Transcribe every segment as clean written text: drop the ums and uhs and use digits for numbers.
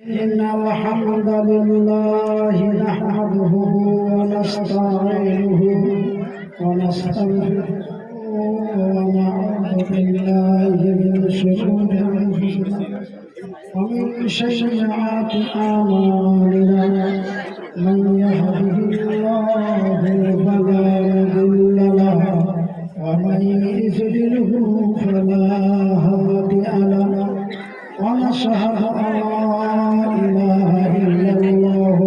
إن الحمد لله نحمده ونستعينه ونستغفره ونعوذ بالله من شرور أنفسنا ومن سيئات أعمالنا من يهده الله فلا مضل له ومن يضلله فلا هادي له ونشهد أن لا إله إلا الله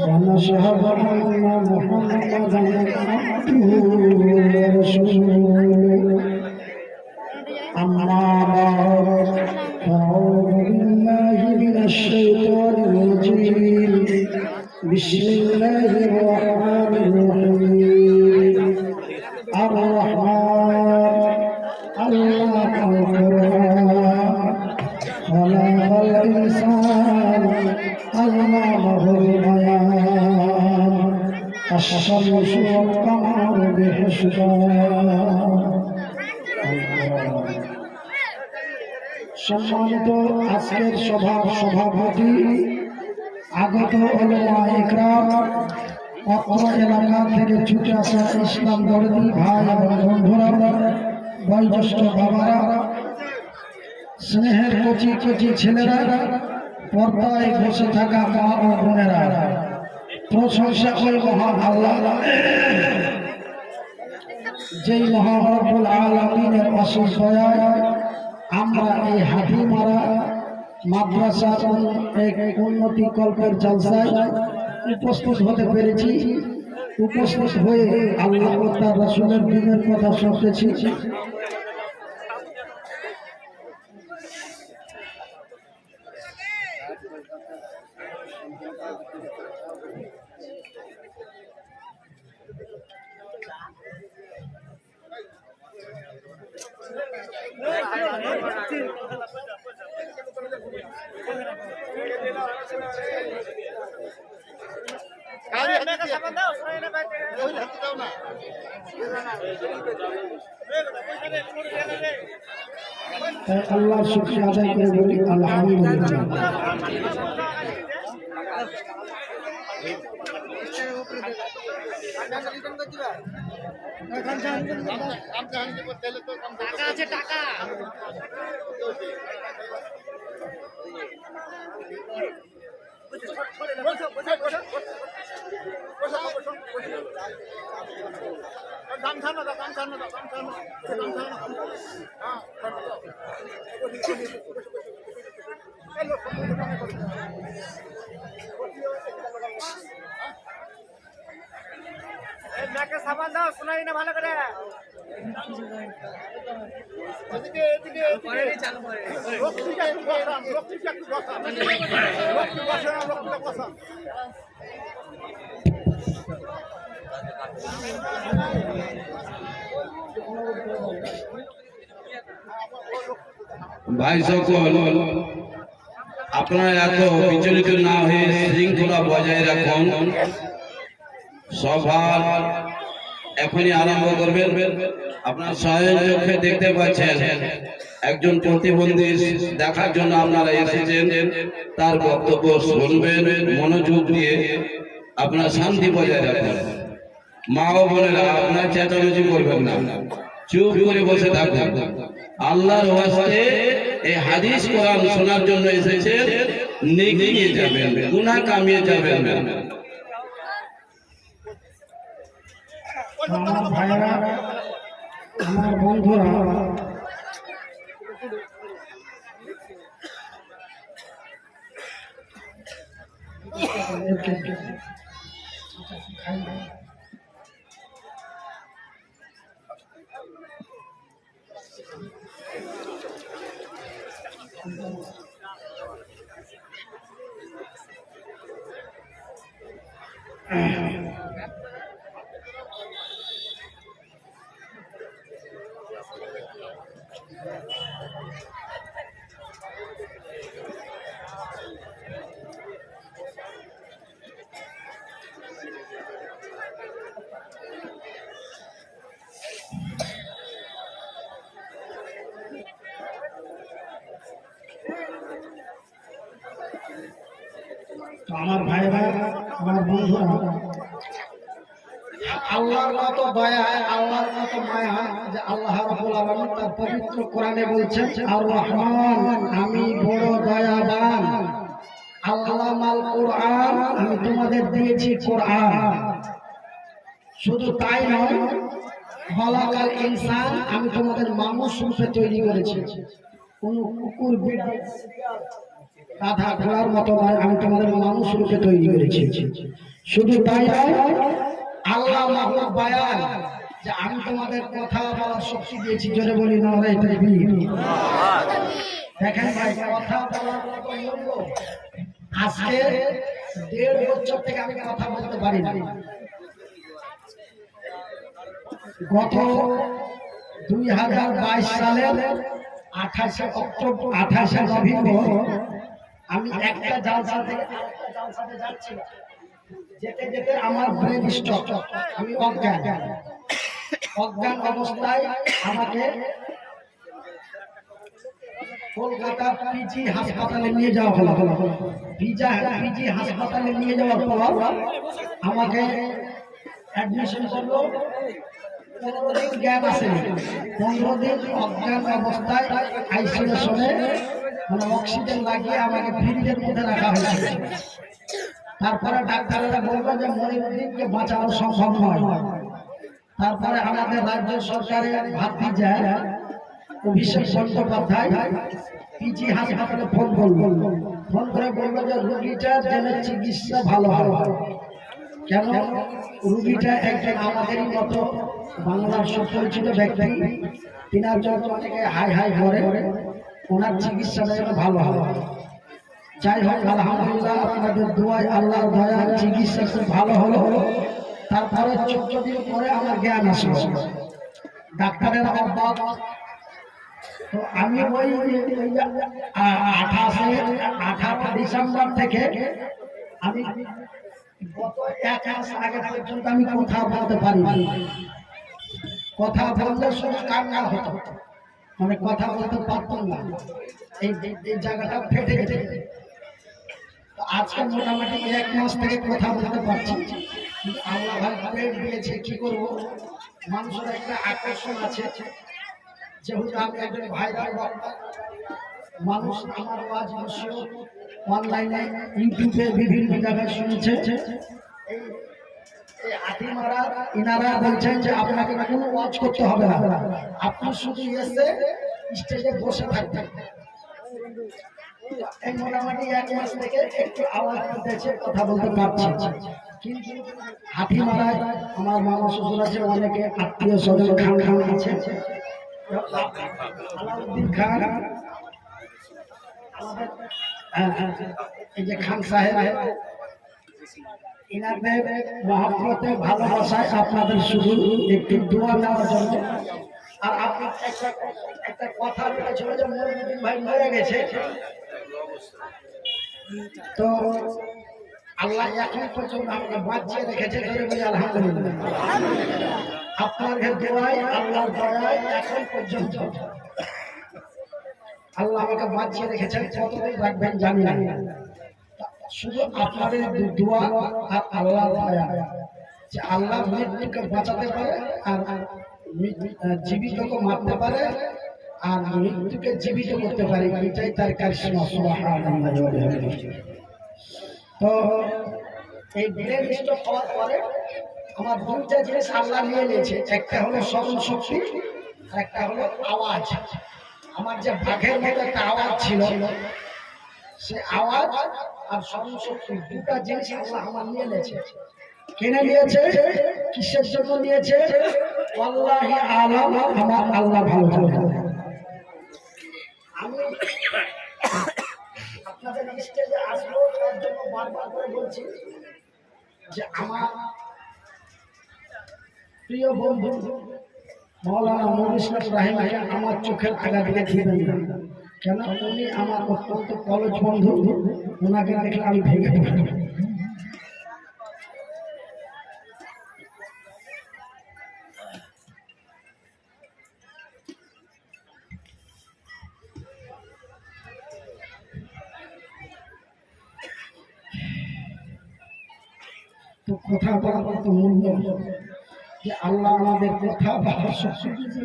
ونشهد أن محمدا عبده ورسوله أما بعد فأعوذ بالله من الشيطان الرجيم بسم الله الرحمن الرحيم الرحمن علم القرآن خلق الإنسان علمه البيان الشمس والقمر بحسبان সম্মানিত আজকের সভার সভাপতি আগত উলামা ইকরাম অত্র এলাকা থেকে ছুটে আসা ইসলাম দরদি ভাই এবং বন্ধুরা বয়োজ্যেষ্ঠ বাবারা স্নেহের কচি কচি ছেলেরা পর্দায় বসে থাকা মা ও বোনেরা প্রশংসা করে মহান আল্লাহ যেই মহান রব্বুল আলামিনের অশেষ দয়ায় আমরা এই হাতিমারা মাদ্রাসা এক উন্নতি কল্পের জলসায় উপস্থিত হতে পেরেছি। উপস্থিত হয়ে আল্লাহ ও তার রাসূলের দ্বীনের কথা শুনতেছি। আল্লাহ শুকরিয়া আদায় করে বলি আলহামদুলিল্লাহ। টাকা সাবান দাও, শোনাই না ভালো করে। ভাই সকল, আপনারা এত বিচলিত না হয়ে শৃঙ্খলা বজায় রাখুন। সভা এখনই আরম্ভ করবেন। আপনার স্বয়ং চোখে দেখতে পাচ্ছেন একজন প্রতিবন্ধী দেখার জন্য আপনারা এসেছেন। তার বক্তব্য শুনবেন মনোযোগ দিয়ে। আপনার শান্তি বজায় রাখবেন। মা ও বোনেরা, আপনার চেঁচামেচি করবেন না, চুপ করে বসে থাকুন। আল্লাহর ওয়াস্তে এই হাদিস কোরআন শোনার জন্য এসেছেন, নেকি নিয়ে যাবেন, গুনাহ কামিয়ে যাবেন না। আমার ভাইরা, আমার বন্ধুরা, তো আমার ভাইরা, আমার বন্ধুরা, আল্লাহর কত দয়া, আল্লাহর কত মায়া যে আল্লাহ রাব্বুল আলামিন তার পবিত্র কোরআনে বলছেন, আর রহমান, আমি বড় দয়াবান। আল্লাহ মাল কোরআন, আমি তোমাদের দিয়েছি কোরআন। শুধু তাই নয়, খলাকাল ইনসান, আমি তোমাদের মানুষ রূপে তৈরি করেছি। কোন কুকুর, গাধা, ঘোড়ার মতো নয়, আমি তোমাদের মানুষ রূপে তৈরি করেছি। শুধু তাই নয়, আল্লাহ মাহবুব বায়ান, যে আমি তোমাদের কথা বলার শক্তি দিয়েছি। জোরে বলি নারে তাকবীর। দেখেন ভাই, কথা বলার মতো মূল্য। আজকে 1.5 বছর থেকে আমি কথা বলতে পারি না। গত 2022 সালের 28শে অক্টোবর, 28শে নভেম্বর আমি একটা জালসা থেকে আরেকটা জালসাতে যাচ্ছি। যেতে যেতে আমার ব্রেন স্ট্রোক, আমি অজ্ঞান অবস্থায় আমাকে কলকাতা পিজি হাসপাতালে নিয়ে যাওয়া হলো। পিজি হাসপাতালে নিয়ে যাওয়ার পর আমাকে অ্যাডমিশন করলো। 15 দিন জ্ঞান আসেনি, 15 দিন অজ্ঞান অবস্থায় আইসোলেশনে, মানে অক্সিজেন লাগিয়ে আমাকে ফ্রিজের মধ্যে রাখা হয়েছিল। তারপরে ডাক্তারেরা বললো যে মনিরুদ্দিনকে বাঁচানো সম্ভব নয়। তারপরে আমাদের রাজ্য সরকারের ভাতিজা অভিষেক বন্দ্যোপাধ্যায় পিজি হাসপাতালে ফোন করে বললো যে রোগীটার যেন চিকিৎসা ভালো হয়। কেন? রোগীটা একজন আমাদেরই মতো বাংলার সুপরিচিত ব্যক্তি, তিনার জন্য অনেকে হাই হাই করে, ওনার চিকিৎসাটা যেন ভালো হয়। যাই হোক, আলহামদুলিল্লাহ, আপনাদের দোয়ায়, আল্লাহর দয়ায় চিকিৎসা খুব ভালো হলো। তারপরে 14 দিন পরে আমার জ্ঞান আসলো। ডাক্তারের অবাক। তো আমি ওই 18 ডিসেম্বর থেকে আমি গত 1 মাস আগে পর্যন্ত আমি কথা বলতে পারি। কথা বললে শুধু কান্না হতো, মানে কথা বলতে পারতাম না। এই জায়গাটা ফেটে গেছে। আজকে মোটামুটি 1 মাস থেকে কথা বলতে পারছি। আল্লাহ পেট দিয়েছে, কি করব? মানুষের একটা আকর্ষণ আছে। যেহেতু আমি একজন ভাইরাল বক্তা, মানুষ আমার ওয়াজ অনলাইনে, ইউটিউবে বিভিন্ন জায়গায় শুনেছে। এই হাতিমারা ইনারা বলছেন যে আপনাকে কোনো ওয়াজ করতে হবে না, আপনি শুধু এসে স্টেজে বসে থাকবেন। এই মোটামুটি 1 মাস থেকে একটু আওয়াজ করতেছে, কথা বলতে পারছি। কিন্তু হাতিমারায় আমার মামা শ্বশুর আছে, অনেকে আত্মীয় স্বজন, খান আছে। আলাউদ্দিন খান, এই যে খান সাহেব, ইনাদের মহব্বতে, ভালোবাসায় আপনাদের শুধু একটু দোয়া নেওয়ার জন্য। আর আপনার একটা কথা বলেছিল যে মনিরুদ্দিন ভাই মরে গেছে। তো আল্লাহ এখন পর্যন্ত আমাকে বাঁচিয়ে রেখেছে। ধরে বলি আলহামদুলিল্লাহ। আপনাদের দোয়ায়, আল্লাহর দয়ায় এখন পর্যন্ত আল্লাহ আমাকে বাঁচিয়ে রেখেছেন। কতদিন রাখবেন জানি না, শুধু আপনাদের দোয়া আর আল্লাহর দয়া, যে আল্লাহ মৃত্যুকে বাঁচাতে পারে আর জীবিতকে মারতে পারে আর মৃত্যুকে জীবিত করতে পারে, এটাই তার কারিশমা। সুবহানাল্লাহ। তো এই ব্রেন স্ট্রোক হওয়ার পরে আমার 2টা জিনিস আল্লাহ নিয়ে নিয়েছে। একটা হলো স্মরণ শক্তি, আর একটা হলো আওয়াজ। আমার যে বাঘের মতো একটা আওয়াজ ছিল, সে আওয়াজ আর স্মরণ শক্তি, 2টা জিনিস আল্লাহ আমার নিয়ে নিয়েছে। কেনে নিয়েছে? কিসের জন্য নিয়েছে? আল্লাহি আলাম, আমার আল্লাহ ভালো জানেন। আমি আপনাদের স্টেজে আসবো, তার জন্য বারবার করে বলছি যে আমার প্রিয় বন্ধু মাওলানা মুফতি ইব্রাহিমকে আমার চোখের আগা দিকে দিবেন না। কেন? উনি আমার অত্যন্ত কলেজ বন্ধু, ওনাকে দেখলে আমি ভেঙে পড়ি। তো কথা বলার কত মূল্য, যে আল্লাহ আমাদের কথা বলার শক্তি দিয়েছে।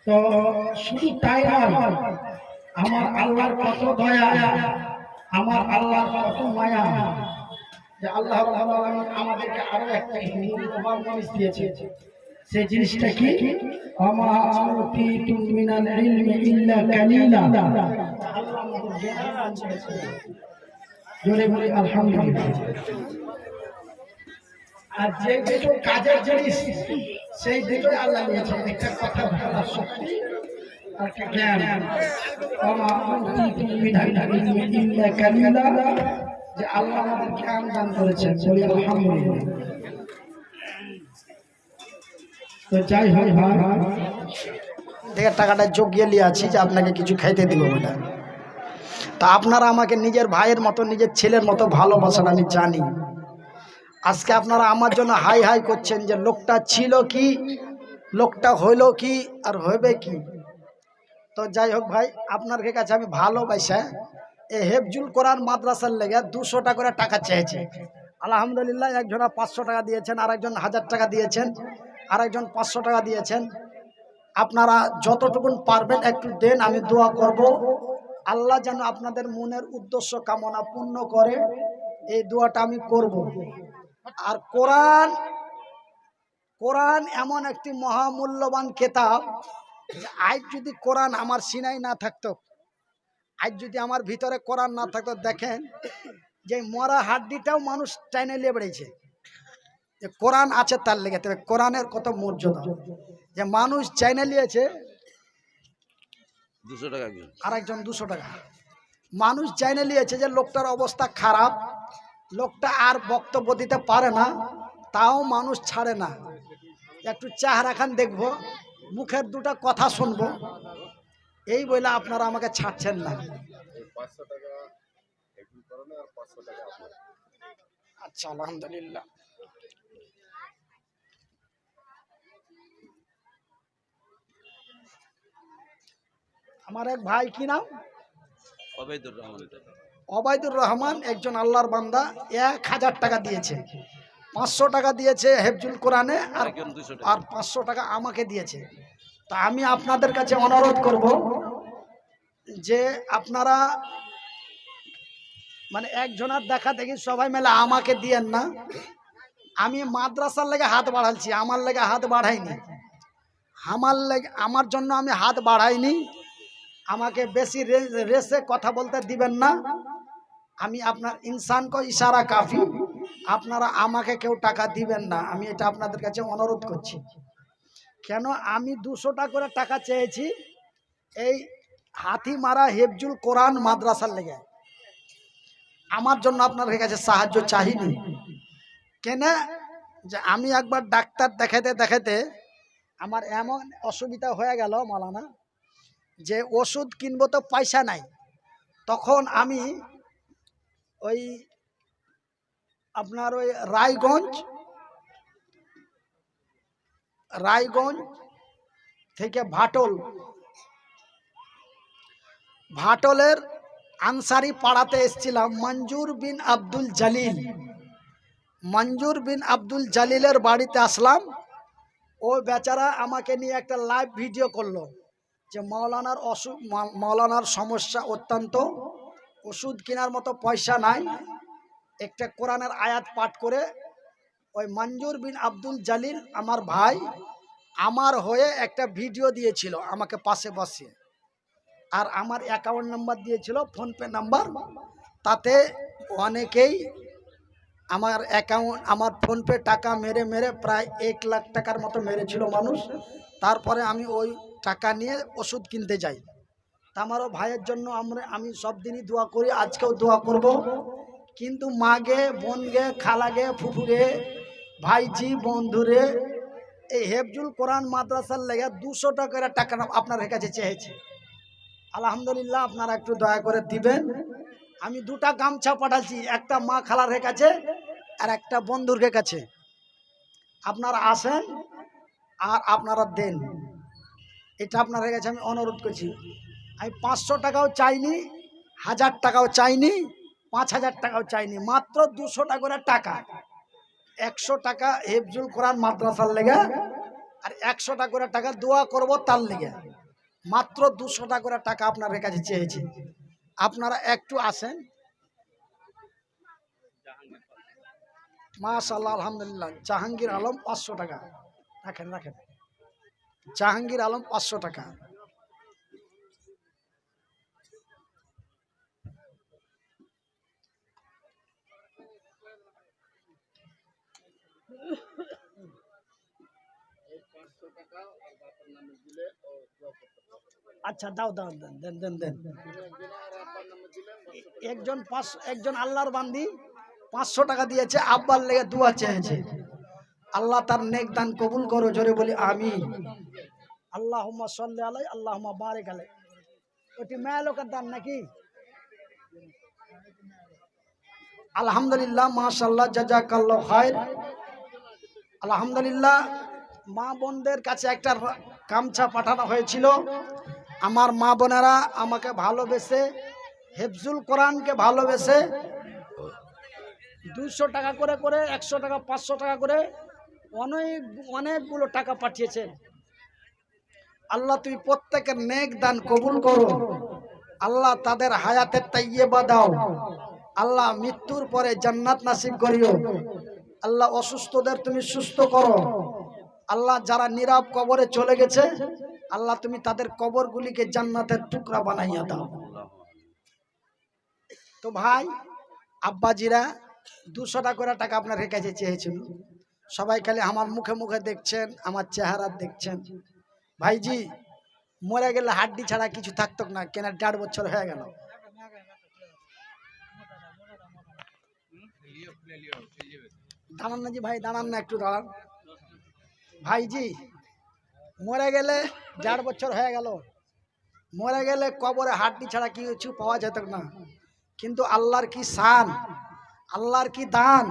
তো শুধু তাই নয়, আমার আল্লাহর কত দয়া, আমার আল্লাহর কত মায়া, যে আল্লাহ রাব্বুল আলামিন আমাদেরকে আরো একটা মূল্যবান জিনিস দিয়েছে। সেই জিনিসটা কি? আমা আউতিতুম মিনাল ইলমি ইল্লা কালিলা। আল্লাহ আমাদের জ্ঞান দিয়েছে। জোরে বলি আলহামদুলিল্লাহ। আর যে দুটো কাজের জিনিস, সেই দুটোই আল্লাহ দিয়েছে। একটা কথা বলার শক্তি, আর একটা জ্ঞান। আমা আউতিতুম মিনাল ইলমি ইল্লা কালিলা, যে আল্লাহ আমাদের জ্ঞান দান করেছেন। বলি আলহামদুলিল্লাহ। তো যাই হোক ভাই, থেকে টাকাটা জগিয়ে নিয়ে আছি যে আপনাকে কিছু খাইতে দিব বলে। তা আপনারা আমাকে নিজের ভাইয়ের মতো, নিজের ছেলের মতো ভালোবাসেন, আমি জানি। আজকে আপনারা আমার জন্য হাই হাই করছেন যে লোকটা ছিল কি, লোকটা হইল কি, আর হইবে কি। তো যাই হোক ভাই, আপনার কাছে আমি ভালোবাসা এই হেফজুল কোরআন মাদ্রাসার লেগে 200 টাকা করে টাকা চেয়েছে। আলহামদুলিল্লাহ, একজনা 500 টাকা দিয়েছেন, আরেকজন 1000 টাকা দিয়েছেন, আরেকজন 500 টাকা দিয়েছেন। আপনারা যতটুকুন পারবেন একটু দেন, আমি দোয়া করব আল্লাহ যেন আপনাদের মনের উদ্দেশ্য কামনা পূর্ণ করে। এই দোয়াটা আমি করব। আর কোরআন এমন একটি মহামূল্যবান কিতাব, যে আজ যদি কোরআন আমার সিনায় না থাকতো, আজ যদি আমার ভিতরে কোরআন না থাকতো, দেখেন যে মরা হাড্ডিটাও মানুষ টাইনে নিয়ে বেড়েছে, যে কোরআন আছে তার লেগে। তবে কোরআনের কত মর্যাদা, যে মানুষ চাইনে নিয়েছে 200 টাকা, আরেকজন 200 টাকা। মানুষ চাইনে নিয়েছে যে লোকটার অবস্থা খারাপ, লোকটা আর বক্তব্য দিতে পারে না, তাও মানুষ ছাড়ে না। একটু চেহারা খান দেখবো, মুখের দুটো কথা শুনবো, এই বলে আপনারা আমাকে ছাড়ছেন না। আচ্ছা, আলহামদুলিল্লাহ। আমার এক ভাই, কি নাম? ওবায়দুর রহমান, একজন আল্লাহর বান্দা, 1000 টাকা দিয়েছে। 500 টাকা দিয়েছে হেফজুল কোরআনে, আর 500 টাকা আমাকে দিয়েছে। তা আমি আপনাদের কাছে অনুরোধ করব যে আপনারা মানে একজনের দেখা দেখি সবাই মিলে আমাকে দিয়েন না। আমি মাদ্রাসার লেগে হাত বাড়াচ্ছি, আমার লেগে হাত বাড়াইনি। আমার জন্য আমি হাত বাড়াইনি। আমাকে বেশি রেসে কথা বলতে দিবেন না। আমি আপনার ইনসানকে ইশারা কাফি, আপনারা আমাকে কেউ টাকা দিবেন না। আমি এটা আপনাদের কাছে অনুরোধ করছি। কেন আমি 200 টাকা করে টাকা চেয়েছি এই হাতিমারা হেফজুল কোরআন মাদ্রাসার লেগে। আমার জন্য আপনার কাছে সাহায্য চাইনি। কেন যে আমি একবার ডাক্তার দেখাতে দেখাতে আমার এমন অসুবিধা হয়ে গেল মালানা, যে ওষুধ কিনবো তো পয়সা নাই। তখন আমি ওই আপনার ওই রায়গঞ্জ থেকে ভাটলের আনসারি পাড়াতে এসেছিলাম। মঞ্জুর বিন আব্দুল জালিলের বাড়িতে আসলাম। ও বেচারা আমাকে নিয়ে একটা লাইভ ভিডিও করলো যে মাওলানার সমস্যা অত্যন্ত, ওষুধ কেনার মতো পয়সা নাই। একটা কোরআনের আয়াত পাঠ করে ওই মঞ্জুর বিন আব্দুল জালিল আমার ভাই আমার হয়ে একটা ভিডিও দিয়েছিল আমাকে পাশে বসিয়ে, আর আমার অ্যাকাউন্ট নাম্বার দিয়েছিল, ফোনপে নাম্বার। তাতে অনেকেই আমার ফোনপে টাকা মেরে প্রায় 1 লাখ টাকার মতো মেরেছিল মানুষ। তারপরে আমি ওই টাকা নিয়ে ওষুধ কিনতে যাই। তা আমারও ভাইয়ের জন্য আমি সব দিনই দোয়া করি, আজকেও দোয়া করব। কিন্তু মাগে, বোনগে, খালাগে, ফুফুরে, ভাইজি, বন্ধুরে, এই হেফজুল কোরআন মাদ্রাসার লেগে 200 টাকা আপনার কাছে চেয়েছে। আলহামদুলিল্লাহ, আপনারা একটু দয়া করে দিবেন। আমি দুটা গামছা পাঠাচ্ছি, একটা মা খালার কাছে আর একটা বন্ধুর কাছে। আপনারা আসেন আর আপনারা দেন, এটা আপনার কাছে আমি অনুরোধ করছি। আমি 500 টাকাও চাইনি, 1000 টাকাও চাইনি, 5000 টাকাও চাইনি, মাত্র 200 টাকা করে টাকা। 100 টাকা হেফজুল কোরআন মাদ্রাসার লেগে আর 100 টাকা করে টাকা দোয়া করব তার লেগে। মাত্র 200 টাকা করে টাকা আপনার কাছে চেয়েছি। আপনারা একটু আসেন। মাশাআল্লাহ, আলহামদুলিল্লাহ। জাহাঙ্গীর আলম 500 টাকা। রাখেন রাখেন। জাহাঙ্গীর আলম 500 টাকা। আচ্ছা দাও দাও, দেন দেন দেন দেন। একজন আল্লাহর বান্দি 500 টাকা দিয়েছে, আব্বার লেগে দোয়া চেয়েছে। আল্লাহ তার নেক দান কবুল করো, জোরে বলি আমিন। আল্লাহুম্মা সাল্লি আলাই, আল্লাহুম্মা বারিক আলাই। ওটি মেয়ে লোকের দান নাকি? আলহামদুলিল্লাহ, মাশাআল্লাহ, জাযাকাল্লাহু খায়র। আলহামদুলিল্লাহ, মা বোনদের কাছে একটা গামছা পাঠানো হয়েছিল। আমার মা বোনেরা আমাকে ভালোবেসে, হেফজুল কোরআনকে ভালোবেসে 200 টাকা করে করে 100 টাকা 500 টাকা করে অনেকগুলো টাকা পাঠিয়েছে। আল্লাহ তুমি প্রত্যেকের নেক দান কবুল করো। আল্লাহ তাদের হায়াতের তাইয়্যিবা দাও। আল্লাহ মৃত্যুর পরে জান্নাত নাসিব করিও। আল্লাহ অসুস্থদের তুমি সুস্থ করো। আল্লাহ যারা নীরব কবরে চলে গেছে, আল্লাহ তুমি তাদের কবরগুলিকে জান্নাতের টুকরা বানাইয়া দাও। তো ভাই, আব্বাজিরা 200 টাকা করে টাকা আপনার কাছে চেয়েছিল। সবাই খালি আমার মুখে মুখে দেখছেন, আমার চেহারা দেখছেন। ভাইজি, মরে গেলে হাড্ডি ছাড়া কিছু থাকতো না, কেন 1.5 বছর হয়ে গেল। দাঁড়ান না জি ভাই, দাঁড়ান না, একটু দাঁড়ান ভাইজি। মরে গেলে 1.5 বছর হয়ে গেল, মরে গেলে কবরে হাড্ডি ছাড়া কিছু পাওয়া যেত না। কিন্তু আল্লাহর কি শান, আল্লাহর কি দান,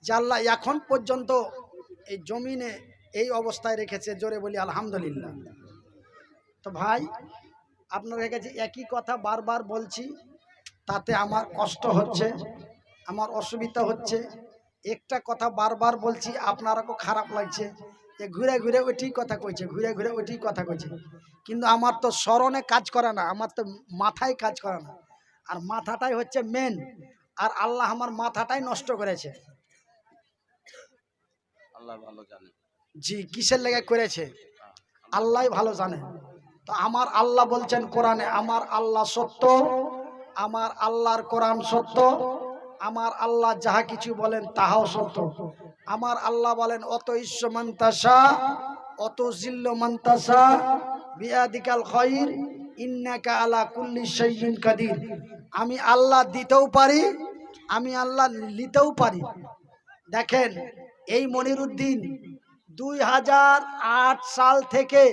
যে আল্লাহ এখন পর্যন্ত এই জমিনে এই অবস্থায় রেখেছে, জোরে বলি আলহামদুলিল্লাহ। তো ভাই, আপনার কাছে একই কথা বারবার বলছি, তাতে আমার কষ্ট হচ্ছে, আমার অসুবিধা হচ্ছে। একটা কথা বারবার বলছি, আপনারও খারাপ লাগছে যে ঘুরে ঘুরে ওইটি কথা কইছে, ঘুরে ঘুরে ওইটি কথা কইছে। কিন্তু আমার তো স্মরণে কাজ করে না, আমার তো মাথায় কাজ করে না। আর মাথাটাই হচ্ছে মেন। আর আল্লাহ আমার মাথাটাই নষ্ট করেছে। আল্লাহ ভালো জানে। জি, কিসের লেগে করেছে আল্লাহ ভালো জানে। তো আমার আল্লাহ বলছেন কোরআনে, আমার আল্লাহ সত্য, আমার আল্লাহর কোরআন সত্য, আমার আল্লাহ যাহা কিছু বলেন তাহাও সত্য। আমার আল্লাহ বলেন, অত ইস্য মান্তাসা, অত জিল্ল মান্তাসা, বিয়াদিকাল খায়র, ইন্নাকা আলা কুল্লি শাইইন কাদির। আমি আল্লাহ দিতেও পারি, আমি আল্লাহ নিতেও পারি। দেখেন, এই মনিরুদ্দিন 2008 সাল থেকে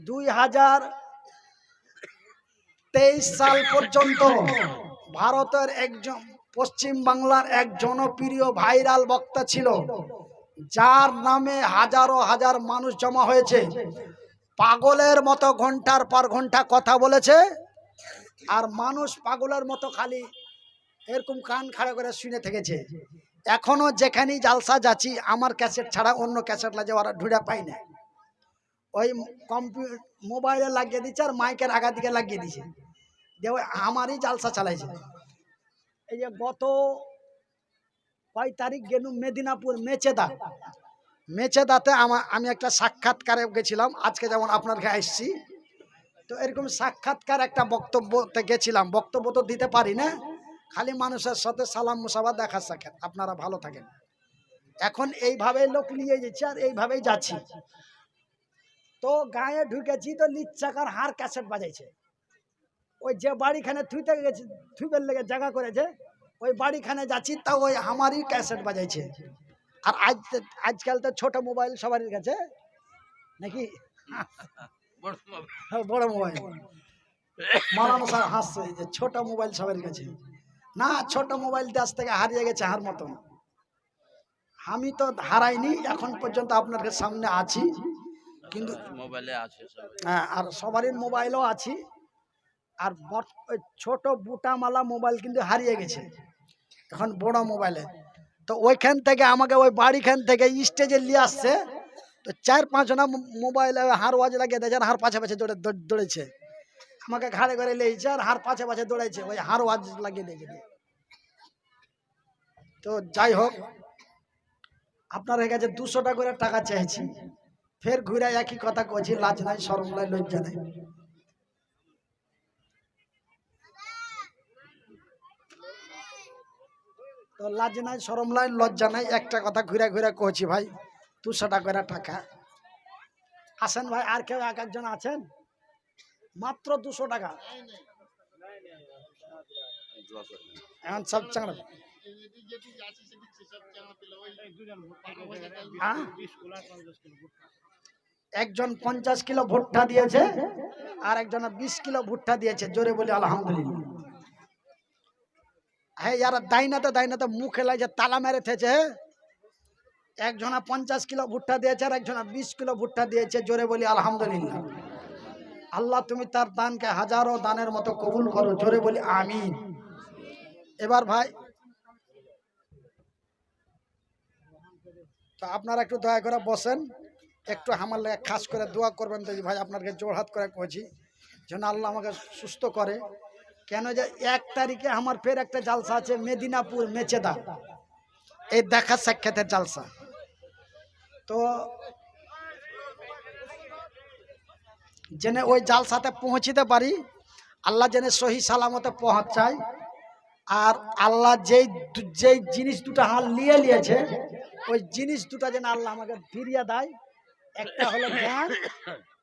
2023 সাল পর্যন্ত ভারতের একজন, পশ্চিম বাংলার এক জনপ্রিয় ভাইরাল বক্তা ছিল, যার নামে হাজারো হাজার মানুষ জমা হয়েছে। পাগলের মতো ঘন্টার পর ঘন্টা কথা বলেছে, আর মানুষ পাগলের মতো খালি এরকম কান খাড়া করে শুনে থেকেছে। এখনো যেখানেই জালসা যাচ্ছি, আমার ক্যাসেট ছাড়া অন্য ক্যাসেট লাগে ওরা ঢুঁড়া পাই না। ওই কম্পিউটার মোবাইলে লাগিয়ে দিচ্ছে আর মাইকের আগা দিকে লাগিয়ে দিছে, যে ওই আমারই জালসা চালাইছে। এই যে গত কয় তারিখ গেলু মেদিনীপুর মেচেদাতে আমি একটা সাক্ষাৎকারে গেছিলাম। আজকে যেমন আপনার কাছে আসছি, তো এরকম সাক্ষাৎকার একটা বক্তব্যতে গেছিলাম। বক্তব্য তো দিতে পারি না, খালি মানুষের সাথে সালাম মুসাফা দেখা সাক্ষাৎ। আপনারা ভালো থাকেন। এখন এইভাবেই লোক নিয়ে যাচ্ছে আর এইভাবেই যাচ্ছি। তো গায়ে ঢুকেছি, তো লিচ্ছাকার হার ক্যাসেট বাজাইছে। ওই যে বাড়িখানে থুইতে গেছে, থুইবের লেগে জায়গা করেছে, ওই বাড়িখানে যাচ্ছি, তা ওই আমারই ক্যাসেট বাজাইছে। আর আজকাল তো ছোট মোবাইল সবারই কাছে নাকি, বড় মোবাইল। মারানো স্যার হাসছে যে ছোট মোবাইল সবার কাছে। না, ছোট মোবাইল দেশ থেকে হারিয়ে গেছে হার মতন। আমি তো হারাইনি এখন পর্যন্ত, আপনার সামনে আছি, কিন্তু মোবাইলে আছে সব। হ্যাঁ, আর সবারই মোবাইলও আছি। আর ওই ছোট বুটামালা মোবাইল কিন্তু হারিয়ে গেছে এখন বড় মোবাইলে। তো ওইখান থেকে আমাকে ওই বাড়িখান থেকে স্টেজে নিয়ে আসছে। তো 4-5 জনা মোবাইল হার ওয়াজ লাগিয়ে দিয়েছে, আর হার পাছে পাছে দৌড়েছে। আমাকে ঘাড়ে ঘরে লেগেছে আর হার পাছে পাছে দৌড়াইছে, ওই হার ওয়াজ লাগিয়ে দিয়েছে। তো যাই হোক, আপনার কাছে 200 টাকা করে টাকা চাইছি, ফের ঘুরে একই কথা কইছি, লাজ নাই শরম নাই লজ্জা নাই। তো লাজ নাই শরম নাই লজ্জা নাই, একটা কথা ঘুরে ঘুরে কইছি ভাই 200 টাকা করে টাকা। আসেন ভাই, আর কেউ এক একজন আছেন? মাত্র 200 টাকা। এখন সব চাংড়া একজন 50 কিলো ভুট্টা দিয়েছে, আর একজন 20 কিলো ভুট্টা দিয়েছে। জোরে বলি আলহামদুলিল্লাহ। হ্যাঁ, ইয়ারা দাইনাতে মুখে লাগে তালা মেরে থেছে। একজনা 50 কিলো ভুট্টা দিয়েছে আর একজনা 20 কিলো ভুট্টা দিয়েছে। জোরে বলি আলহামদুলিল্লাহ। আল্লাহ তুমি তার দানকে হাজারো দানের মতো কবুল করো। জোরে বলি আমিন। এবার ভাই, তো আপনারা একটু দয়া করে বসেন, একটু আমার লাগে খাস করে দোয়া করবেন। তো ভাই আপনাকে জোর হাত করে কইছি যেন আল্লাহ আমাকে সুস্থ করে। কেন যে 1 তারিখে আমার ফের একটা জালসা আছে মেদিনাপুর মেচেদা, এই দেখা সাক্ষাতের জালসা। তো যেন ওই জালসাতে পৌঁছিতে পারি, আল্লাহ যেন সহি সালামতে পৌঁছায়। আর আল্লাহ যেই জিনিস দুটো হাল লিয়েছে, ওই জিনিস দুটো যেন আল্লাহ আমাকে ফিরিয়ে দেয়। একটা হলো জ্ঞান,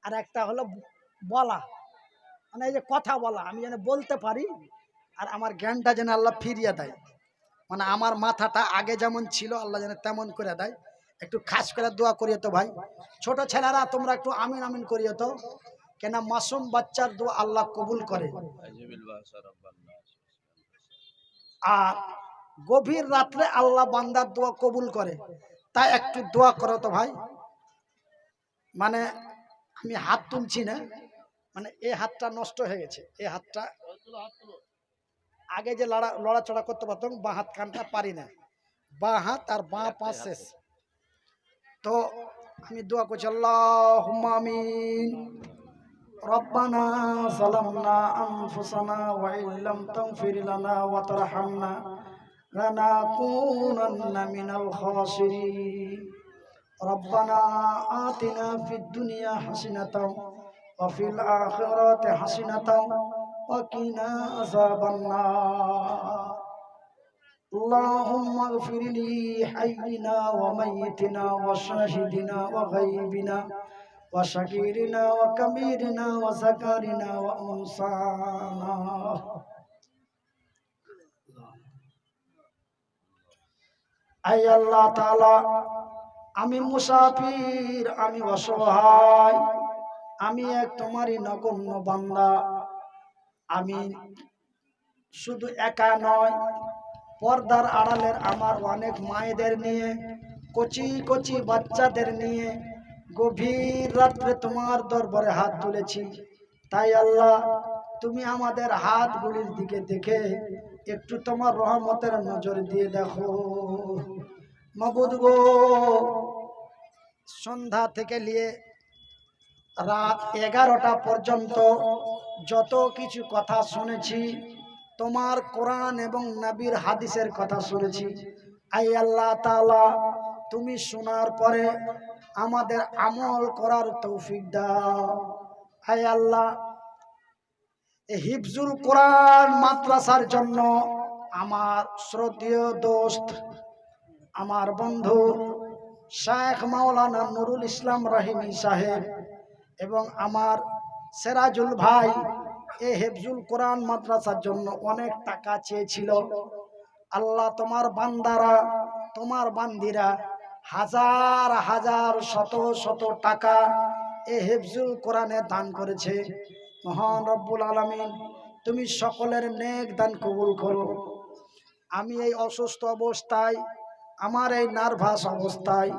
আর একটা হলো বলা, মানে এই যে কথা বলা, আমি যেন বলতে পারি। আর আমার জ্ঞানটা যেন আল্লাহ ফিরিয়ে দেয়, মানে আমার মাথাটা আগে যেমন ছিল আল্লাহ যেন তেমন করে দেয়। একটু খাস করে দোয়া করিয়ে তো ভাই। ছোট ছেলেরা তোমরা একটু আমিন আমিন করিয়ে তো, কেন মাসুম বাচ্চার দোয়া আল্লাহ কবুল করে। আর গভীর রাত্রে আল্লাহ বান্দার দোয়া কবুল করে, তাই একটু দোয়া করো তো ভাই। মানে আমি হাত তুলছি না, মানে এই হাতটা নষ্ট হয়ে গেছে। এই হাতটা আগে যে লড়াচড়া করতে পারতাম, বাঁ হাত কানটা পারি না, বাঁ হাত আর বাঁ পা শেষ। তো আমি দোয়া করছি আল্লাহুম্মা আমিন। রব্বানা যালামনা আনফুসানা ওয়া ইল্লাম তাগফির লানা ওয়া তারহামনা লানাকুনান্না মিনাল খাসিরিন। রব্বানা আতিনা ফিদ দুনিয়া হাসানাতাও ওয়া ফিল আখিরাতি হাসানাতাও ওয়া কিনা আযাবান নার। اللهم اغفر لي حينا وميتنا وشاهدنا وغيبنا وشكيرنا وكبيرنا وذكرنا وأنثانا। আয় আল্লাহ তাআলা, আমি মুসাফির, আমি অসহায়, আমি এক তোমারই নগণ্য বান্দা। আমি শুধু একা নয়, পর্দার আড়ালের আমার অনেক মায়েদের নিয়ে, কচি কচি বাচ্চাদের নিয়ে গভীর রাত্রে তোমার দরবারে হাত তুলেছি। তাই আল্লাহ, তুমি আমাদের হাতগুলির দিকে দেখে একটু তোমার রহমতের নজর দিয়ে দেখো। মাবুদ গো, সন্ধ্যা থেকে নিয়ে রাত 11টা পর্যন্ত যত কিছু কথা শুনেছি, তোমার কোরআন এবং নবীর হাদিসের কথা শুনেছি। আই আল্লাহ তাআলা, তুমি শোনার পরে আমাদের আমল করার তৌফিক দাও। আই আল্লাহ, হিফজুল কোরআন মাদ্রাসার জন্য আমার শ্রদ্ধেয় দোস্ত, আমার বন্ধু শেখ মাওলানা নুরুল ইসলাম রহিমি সাহেব এবং আমার সেরাজুল ভাই এই হিফজুল কোরআন মাদ্রাসার জন্য অনেক টাকা চেয়েছিল। আল্লাহ, তোমার বান্দারা, তোমার বান্দিরা হাজার হাজার শত শত টাকা এই হিফজুল কোরআনে দান করেছে। মহান রব্বুল আলামিন তুমি সকলের নেক দান কবুল করো। আমি এই অসুস্থ অবস্থায়, আমার এই নার্ভাস অবস্থায়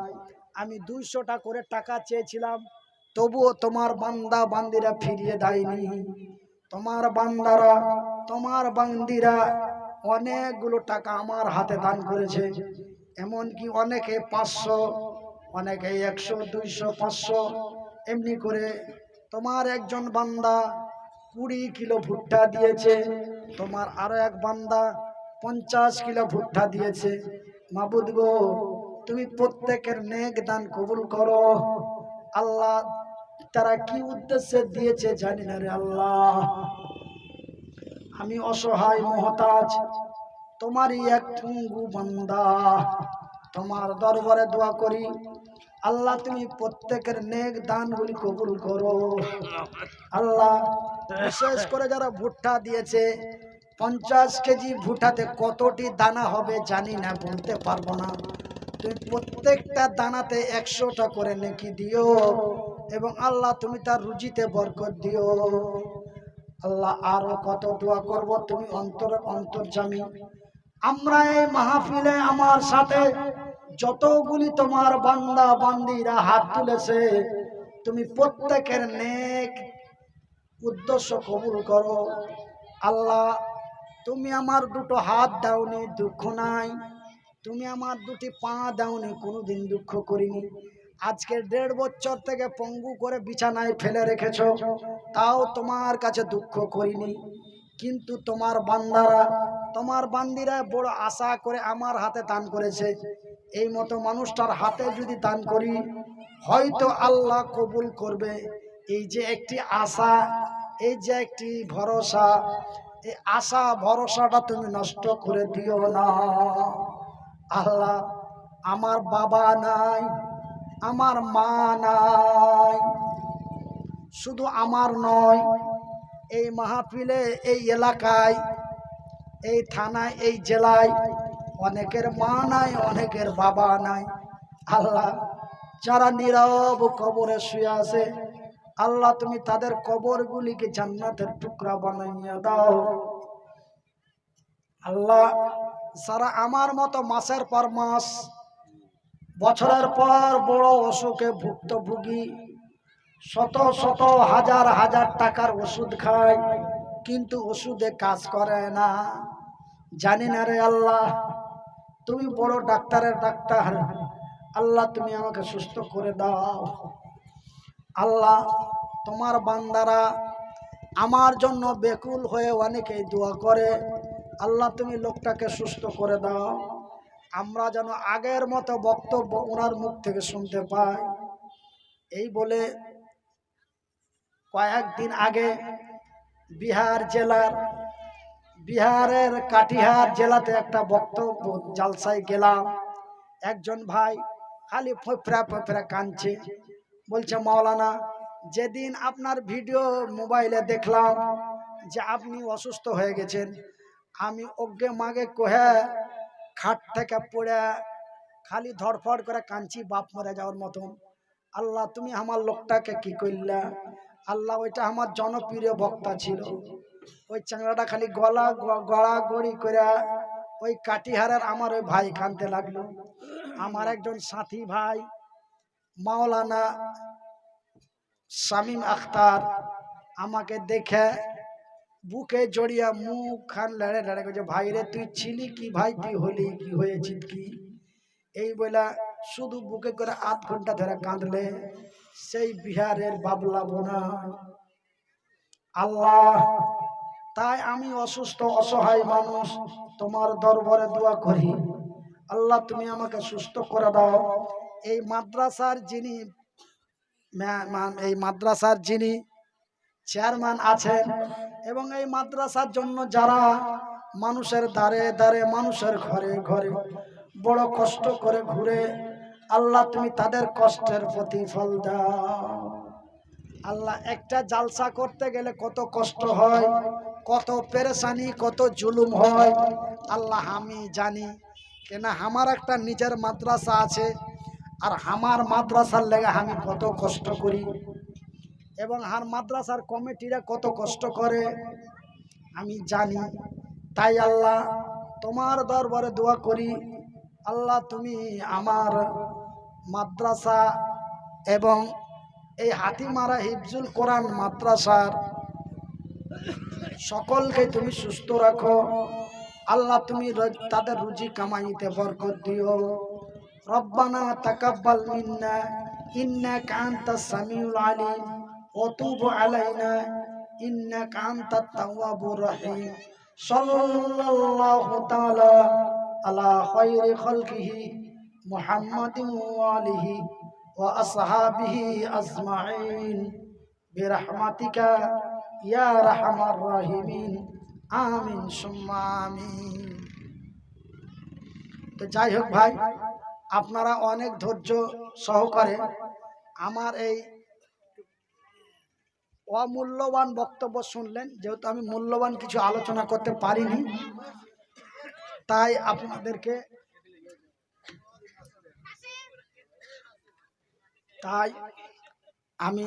আমি 200টা করে টাকা চেয়েছিলাম, তবুও তোমার বান্দা বান্দিরা ফিরিয়ে দেয়নি। তোমার বান্দারা, তোমার বান্দিরা অনেকগুলো টাকা আমার হাতে দান করেছে। এমনকি অনেকে 500, অনেকে 100, 200, 500 এমনি করে। তোমার একজন বান্দা 20 কিলো ভুট্টা দিয়েছে, তোমার আরো এক বান্দা 50 কিলো ভুট্টা দিয়েছে। মাবুদ গো, তুমি প্রত্যেকের নেক দান কবুল করো। আল্লাহ, তারা কি উদ্দেশ্যে দিয়েছে জানি না রে আল্লাহ। আমি অসহায় মহতাজ, তোমারই এক পঙ্গু বান্দা, তোমার দরবারে দোয়া করি আল্লাহ তুমি প্রত্যেকের নেক দানগুলি কবুল করো। আল্লাহ, বিশেষ করে যারা ভুট্টা দিয়েছে, 50 কেজি ভুট্টাতে কতটি দানা হবে জানি না, বলতে পারবো না। তুমি প্রত্যেকটা দানাতে 100টা করে নেকি দিও এবং আল্লাহ তুমি তার রুজিতে বরকত দিও। আল্লাহ, আরো কত দোয়া করব, তুমি অন্তর্যামী। আমরা এই মাহফিলে আমার সাথে যতগুলি তোমার বান্দা বান্দিরা হাত তুলেছে, তুমি প্রত্যেকের নেক উদ্দেশ্য কবুল করো। আল্লাহ, তুমি আমার 2টো হাত দাওনি, দুঃখ নাই। তুমি আমার 2টি পা দাওনি, কোনোদিন দুঃখ করিনি। আজকে 1.5 বছর থেকে পঙ্গু করে বিছানায় ফেলে রেখেছো, তাও তোমার কাছে দুঃখ করিনি। কিন্তু তোমার বান্দারা, তোমার বান্দিরা বড় আশা করে আমার হাতে দান করেছে। এই মতো মানুষটার হাতে যদি দান করি, হয়তো আল্লাহ কবুল করবে। এই যে একটি আশা, এই যে একটি ভরসা, এই আশা ভরসাটা তুমি নষ্ট করে দিও না। আল্লাহ, আমার বাবা নাই, আমার মা নাই, শুধু আমার নয়, এই মাহফিলে, এই এলাকায়, এই থানায়, এই জেলায় অনেকের মা নাই, অনেকের বাবা নাই। আল্লাহ, যারা নীরব কবরে শুয়ে আছে, আল্লাহ তুমি তাদের কবরগুলিকে জান্নাতের টুকরা বানাইয়া দাও। আল্লাহ, যারা আমার মতো মাসের পর মাস, বছরের পর বড় অসুখে ভুক্তভোগী, শত শত হাজার হাজার টাকার ওষুধ খায়, কিন্তু ওষুধে কাজ করে না, জানি না রে আল্লাহ, তুমি বড় ডাক্তারের ডাক্তার। আল্লাহ, তুমি আমাকে সুস্থ করে দাও। আল্লাহ, তোমার বান্দারা আমার জন্য বেকুল হয়ে অনেকেই দোয়া করে, আল্লাহ তুমি লোকটাকে সুস্থ করে দাও। আমরা যেন আগের মতো বক্তব্য ওনার মুখ থেকে শুনতে পাই। এই বলে কয়েকদিন আগে বিহারের কাটিহার জেলাতে একটা বক্তব্য জালসায় গেলাম। একজন ভাই খালি ফোফরা ফোফরা কাঁদছে, বলছে মাওলানা, যেদিন আপনার ভিডিও মোবাইলে দেখলাম যে আপনি অসুস্থ হয়ে গেছেন, আমি অজ্ঞে মাগে কোহে খাট থেকে পড়ে খালি ধড়ফড় করে কাঁদছি, বাপ মরে যাওয়ার মতন। আল্লাহ, তুমি আমার লোকটাকে কি করলা? আল্লাহ, ওইটা আমার জনপ্রিয় বক্তা ছিল। ওই চাংড়াটা খালি গড়াগড়ি করে ওই কাটিহারের আমার ওই ভাই কাঁদতে লাগলো। আমার একজন সাথী ভাই মাওলানা শামীম আখতার আমাকে দেখে বুকে জড়িয়ে মুখ খান লেড়ে লেড়ে গেছে, ভাই রে তুই ছিলি কি, ভাই তুই হলি কি, হয়েছিস কি? এই বলে শুধু বুকে করে 8 ঘন্টা ধরে কাঁদলে সেই বিহারের বাবলা বোনা। আল্লাহ, তাই আমি অসুস্থ অসহায় মানুষ তোমার দরবারে দোয়া করি, আল্লাহ তুমি আমাকে সুস্থ করে দাও। এই মাদ্রাসার যিনি চেয়ারম্যান আছেন এবং এই মাদ্রাসার জন্য যারা মানুষের দ্বারে দ্বারে, মানুষের ঘরে ঘরে বড় কষ্ট করে ঘুরে, আল্লাহ তুমি তাদের কষ্টের প্রতিফল দাও। আল্লাহ, একটা জালসা করতে গেলে কত কষ্ট হয়, কত পেরেশানি, কত জুলুম হয়, আল্লাহ আমি জানি। কেন আমার একটা নিজের মাদ্রাসা আছে, আর আমার মাদ্রাসার লেগে আমি কত কষ্ট করি। এবং আর মাদ্রাসার কমিটিরা কত কষ্ট করে আমি জানি। তাই আল্লাহ তোমার দরবারে দোয়া করি, আল্লাহ তুমি আমার মাদ্রাসা এবং এই হাতিমারা হিফজুল কোরআন মাদ্রাসার সকলকে তুমি সুস্থ রাখো। আল্লাহ তুমি তাদের রুজি কামাইতে বরকত দিও। রব্বানা তাকাব্বাল মিন্না ইন্নাকা আনতাস সামিউল আলিম ওয়া তুব আলাইনা ইন্নাকা আনতাত তাওয়াবুর রহিম। সাল্লাল্লাহু তাআলা আলা খায়রি খালকিহি মুহাম্মাদিন ওয়া আলিহি ওয়া আসহাবিহি আজমাইন বিরহমাতিকা ইয়া রাহমার রাহিমিন আমিন সুম্মা আমিন। তো যাই হোক ভাই, আপনারা অনেক ধৈর্য সহকারে আমার এই অমূল্যবান বক্তব্য শুনলেন। যেহেতু আমি মূল্যবান কিছু আলোচনা করতে পারিনি, তাই আপনাদেরকে আমি